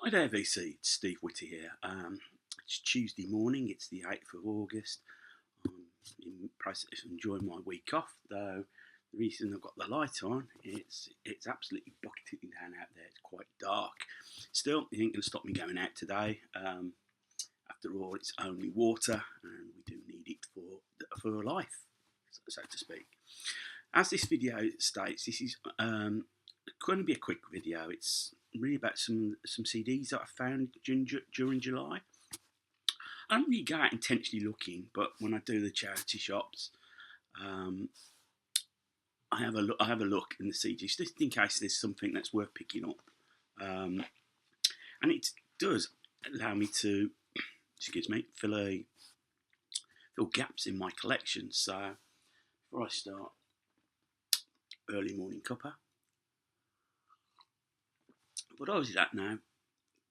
Hi there, VC. It's Steve Whitty here. It's Tuesday morning. It's the 8th of August. I'm in the process of enjoying my week off, though the reason I've got the light on, it's absolutely bucketing down out there. It's quite dark. Still, it ain't going to stop me going out today. After all, it's only water, and we do need it for life, so to speak. As this video states, this is going to be a quick video. It's really about some CDs that I found during July. I don't really go out intentionally looking, but when I do the charity shops, I have a look in the CDs just in case there's something that's worth picking up, and it does allow me to, fill gaps in my collection. So before I start, early morning cuppa. But obviously that now,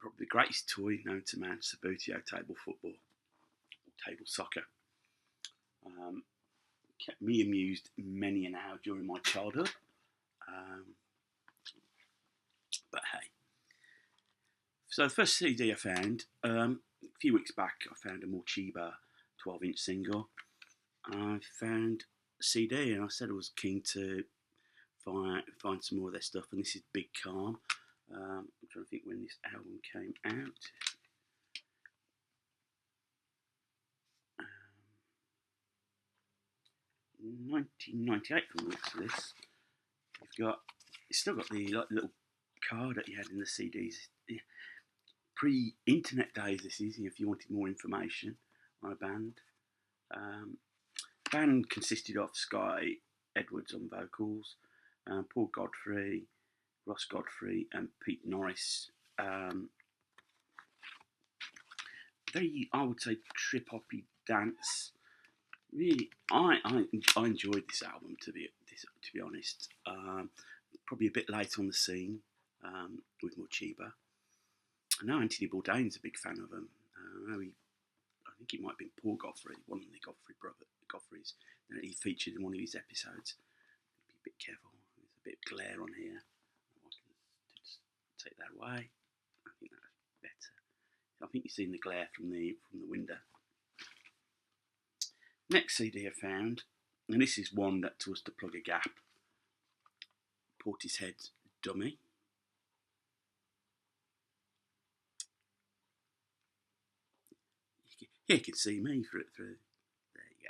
probably the greatest toy known to man, Subbuteo table football, or table soccer. Kept me amused many an hour during my childhood. But hey. So the first CD I found, a few weeks back, I found a Morcheeba 12-inch single. I found a CD and I said I was keen to find some more of their stuff, and this is Big Calm. I'm trying to think when this album came out. 1998 from the looks of this. It's still got the little card that you had in the CDs. Pre-internet days, this is, if you wanted more information on a band. Band consisted of Sky Edwards on vocals, Paul Godfrey, Ross Godfrey, and Pete Norris. Very, I would say, trip-hoppy dance. Really, I enjoyed this album, to be honest. Probably a bit late on the scene with Morcheeba. I know Anthony Bourdain's a big fan of them. I think it might have been Paul Godfrey, one of the Godfreys, that he featured in one of his episodes. Be a bit careful. There's a bit of glare on here. I can just take that away. I think that's better. I think you've seen the glare from the window. Next CD I found, and this is one that was to plug a gap. Portishead Dummy. Here you can see me through. There you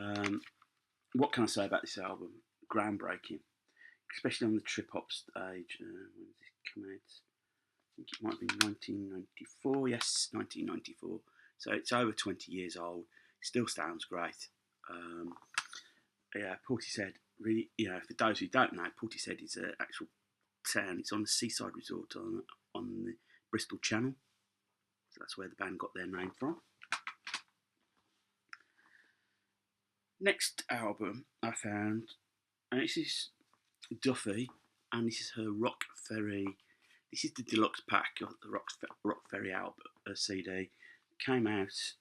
go. What can I say about this album? Groundbreaking, especially on the trip hop stage. When did this come out? I think it might have been 1994. Yes, 1994. So it's over 20 years old. Still sounds great. Portishead, really, for those who don't know, Portishead is an actual town. It's on the seaside resort on the Bristol Channel. So that's where the band got their name from. Next album I found, and this is Duffy, and this is her Rock Ferry. This is the deluxe pack of the Rock Ferry album CD. Came out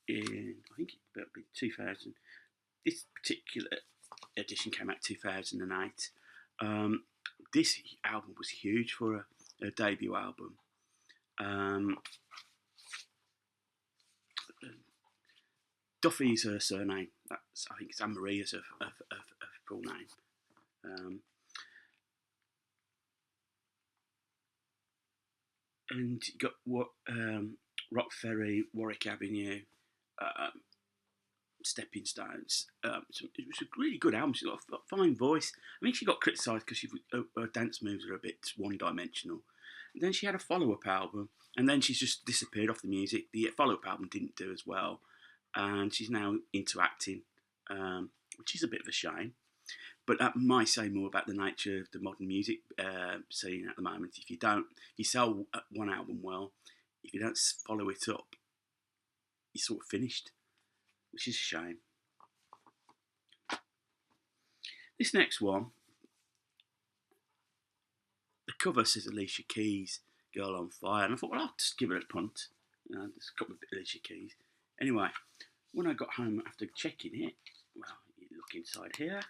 in, I think it'll be 2000. This particular edition came out 2008. This album was huge for a debut album. Duffy is her surname. I think it's Anne Marie as her full name. And you got Rock Ferry, Warwick Avenue, Stepping Stones. It was a really good album. She's got a fine voice. I mean, she got criticised because her dance moves are a bit one-dimensional. And then she had a follow-up album, and then she's just disappeared off the music. The follow-up album didn't do as well, and she's now into acting, which is a bit of a shame. But that might say more about the nature of the modern music scene at the moment. If you sell one album well, if you don't follow it up, you're sort of finished, which is a shame. This next one, the cover says Alicia Keys, Girl on Fire, and I thought, well, I'll just give it a punt. There's a couple of Alicia Keys. Anyway, when I got home after checking it, well, you look inside here,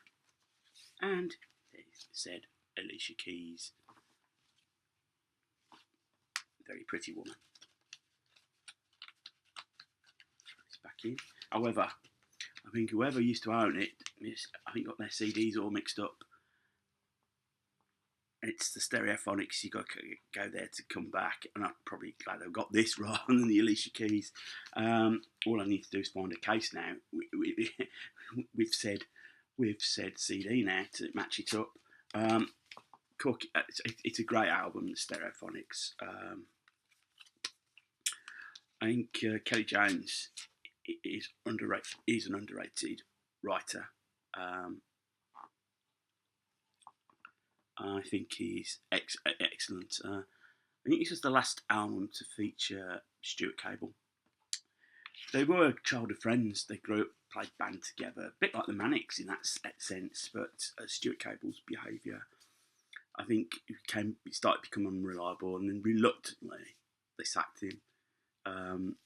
and it said Alicia Keys. Very pretty woman. It's back in. However, I think whoever used to own it, I think got their CDs all mixed up. It's the Stereophonics. You got to go there to come back, and I'm probably glad I've got this rather than the Alicia Keys. All I need to do is find a case now. We've said CD now to match it up. It's a great album, the Stereophonics. I think Kelly Jones is underrated. He's an underrated writer. I think he's excellent. I think this was the last album to feature Stuart Cable. They were childhood friends. They grew up, played band together, a bit like the Manics in that sense. But Stuart Cable's behaviour, I think, it started to become unreliable, and then reluctantly they sacked him. And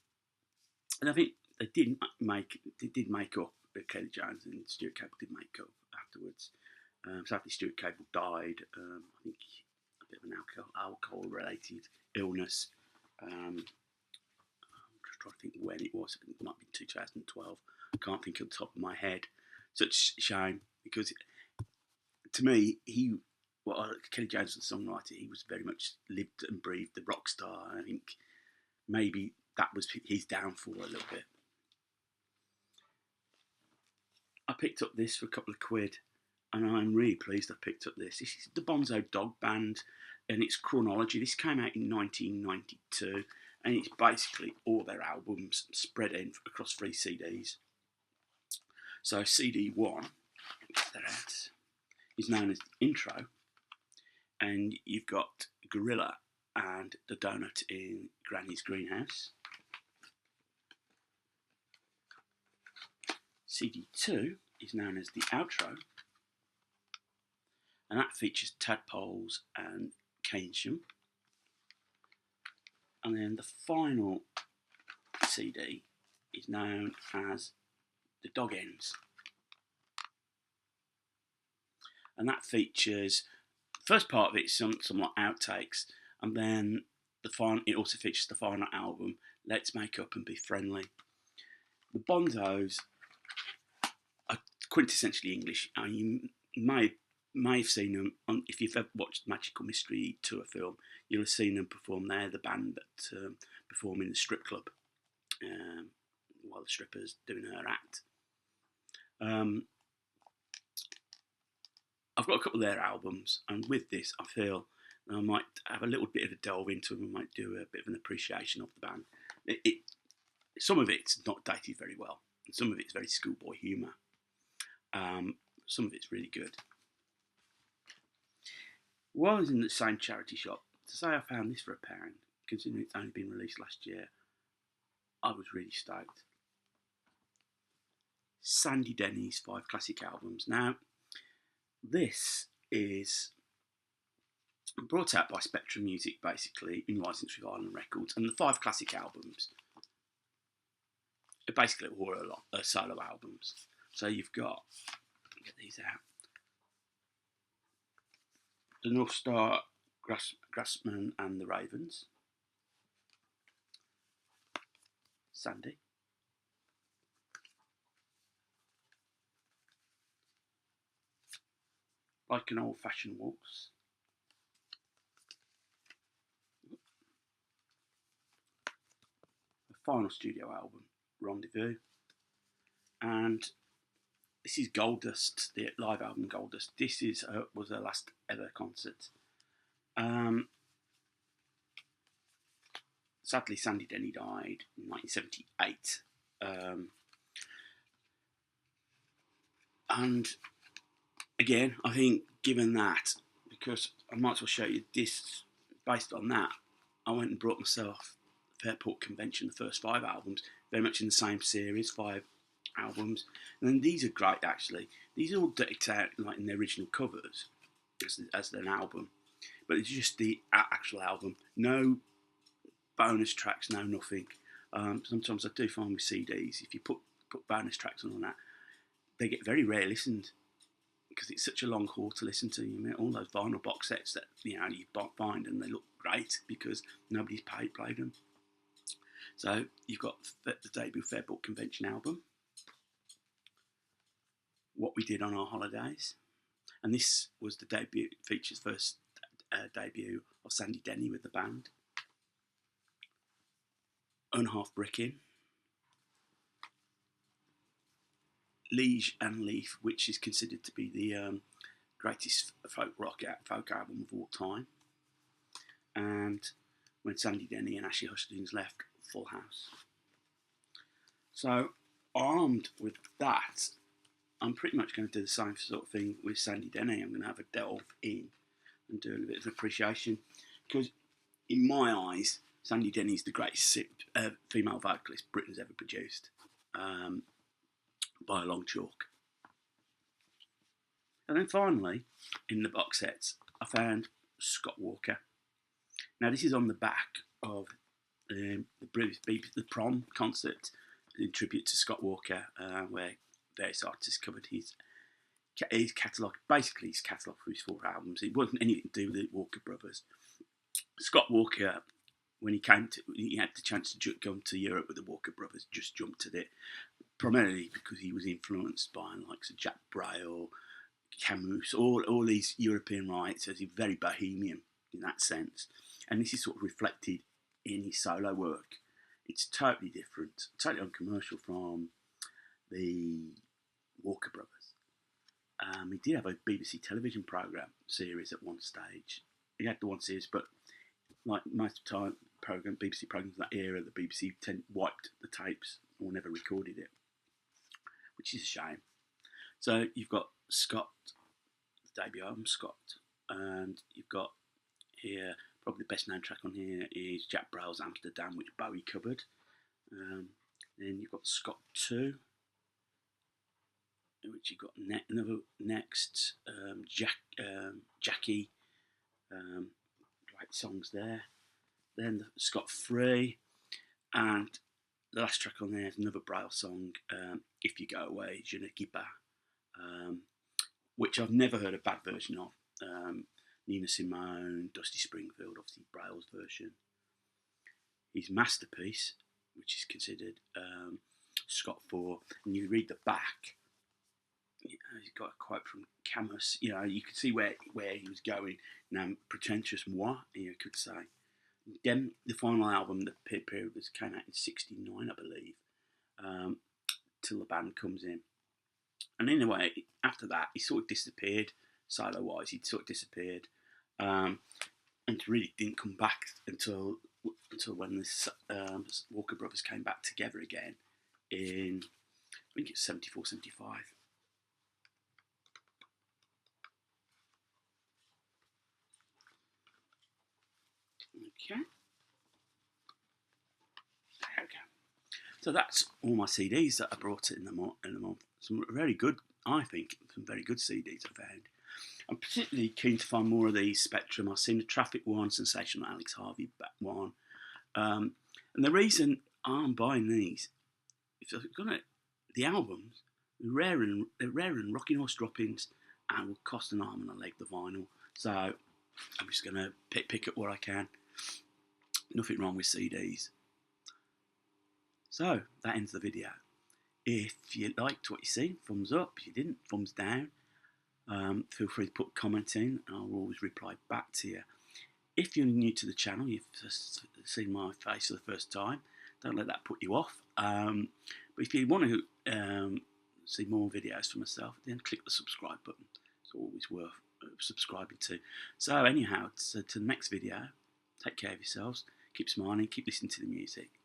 I think they did make up. Kelly Jones and Stuart Cable did make up afterwards. Sadly, Stuart Cable died. I think a bit of an alcohol-related illness. I'm just trying to think when it was. I think it might be 2012. I can't think off the top of my head. Such a shame, because to me, Kelly Jones was a songwriter. He was very much lived and breathed the rock star. I think maybe that was his downfall a little bit. I picked up this for a couple of quid, and I'm really pleased I picked up this. This is the Bonzo Dog Band, and it's Chronology. This came out in 1992, and it's basically all their albums spread in across 3 CDs. So CD 1, they're out, is known as Intro, and you've got Gorilla and The Donut in Granny's Greenhouse. CD 2 is known as The Outro, and that features Tadpoles and Keynsham. And then the final CD is known as The Dog Ends, and that features, the first part of it is some like outtakes, and then it also features the final album, Let's Make Up and Be Friendly. The Bonzos are quintessentially English. You may have seen them if you've ever watched Magical Mystery Tour film. You'll have seen them perform. They're the band that perform in the strip club while the stripper's doing her act. I've got a couple of their albums, and with this, I feel I might have a little bit of a delve into them. I might do a bit of an appreciation of the band. Some of it's not dated very well, and some of it's very schoolboy humour. Some of it's really good. While I was in the same charity shop, to say I found this for £1, considering it's only been released last year, I was really stoked. Sandy Denny's 5 classic albums. Now, this is brought out by Spectrum Music, basically, in licence with Island Records, and the 5 classic albums are basically all solo albums. So you've got, get these out, The North Star, Grassman and the Ravens, Sandy, Like an Old-Fashioned Waltz, the final studio album, Rendezvous, and this is Goldust, the live album Goldust. This was her last ever concert. Sadly, Sandy Denny died in 1978. And again, I think given that, because I might as well show you this, based on that, I went and brought myself Fairport Convention, the first 5 albums, very much in the same series, 5 albums. And then these are great, actually. These are all decked out like in the original covers as an album, but it's just the actual album. No bonus tracks, no nothing. Sometimes I do find with CDs, if you put bonus tracks on that, they get very rare listened, because it's such a long haul to listen to. You know, all those vinyl box sets that you find, and they look great because nobody's played them. So you've got the debut Fair Book Convention album, What We Did on Our Holidays, and this was the debut, features first debut of Sandy Denny with the band. Unhalf Brickin', Liege and Leaf, which is considered to be the greatest folk album of all time, and When Sandy Denny and Ashley Hutchins Left, Full House. So, armed with that, I'm pretty much going to do the same sort of thing with Sandy Denny. I'm going to have a delve in and do a bit of appreciation, because in my eyes, Sandy Denny is the greatest female vocalist Britain's ever produced, by a long chalk. And then finally, in the box sets, I found Scott Walker. Now this is on the back of the Prom concert in tribute to Scott Walker, where various artists covered his catalogue, basically his catalogue for his 4 albums. It wasn't anything to do with the Walker Brothers. Scott Walker, when he had the chance to go to Europe with the Walker Brothers, just jumped at it, primarily because he was influenced by the likes of Jack Brel, Camus, all these European writers. He's very bohemian in that sense, and this is sort of reflected in his solo work. It's totally different, totally uncommercial from the Walker Brothers. He did have a BBC television programme series at one stage. He had the one series, but like most of the time, BBC programmes of that era, the BBC wiped the tapes or never recorded it, which is a shame. So you've got Scott, the debut album, Scott, and you've got here, probably the best known track on here is Jack Brel's Amsterdam, which Bowie covered. Then you've got Scott 2, which you've got next, Jackie, great songs there. Then Scott 3, and the last track on there is another Brel song, If You Go Away, Je ne quitte pas, which I've never heard a bad version of. Nina Simone, Dusty Springfield, obviously Brel's version. His masterpiece, which is considered Scott 4, and you read the back, he's got a quote from Camus. You can see where he was going. Pretentious moi, you could say. Then the final album, the period came out in '69, I believe, till the band comes in. And anyway, after that, he sort of disappeared, solo-wise. He sort of disappeared, and really didn't come back until when the Walker Brothers came back together again in, I think it's 74, 75. Okay. There we go. So that's all my CDs that I brought in the month. Some very good, I think, some very good CDs I found. I'm particularly keen to find more of these Spectrum. I've seen the Traffic one, Sensational Alex Harvey one. And the reason I'm buying these is the albums, they're rare and Rocking Horse Droppings, and will cost an arm and a leg, the vinyl. So I'm just going to pick up what I can. Nothing wrong with CDs. So that ends the video. If you liked what you see, thumbs up. If you didn't, thumbs down. Feel free to put comments in, and I'll always reply back to you. If you're new to the channel, you've just seen my face for the first time, don't let that put you off. But if you want to see more videos for myself, then click the subscribe button. It's always worth subscribing to. So anyhow, to the next video, take care of yourselves, keep smiling, keep listening to the music.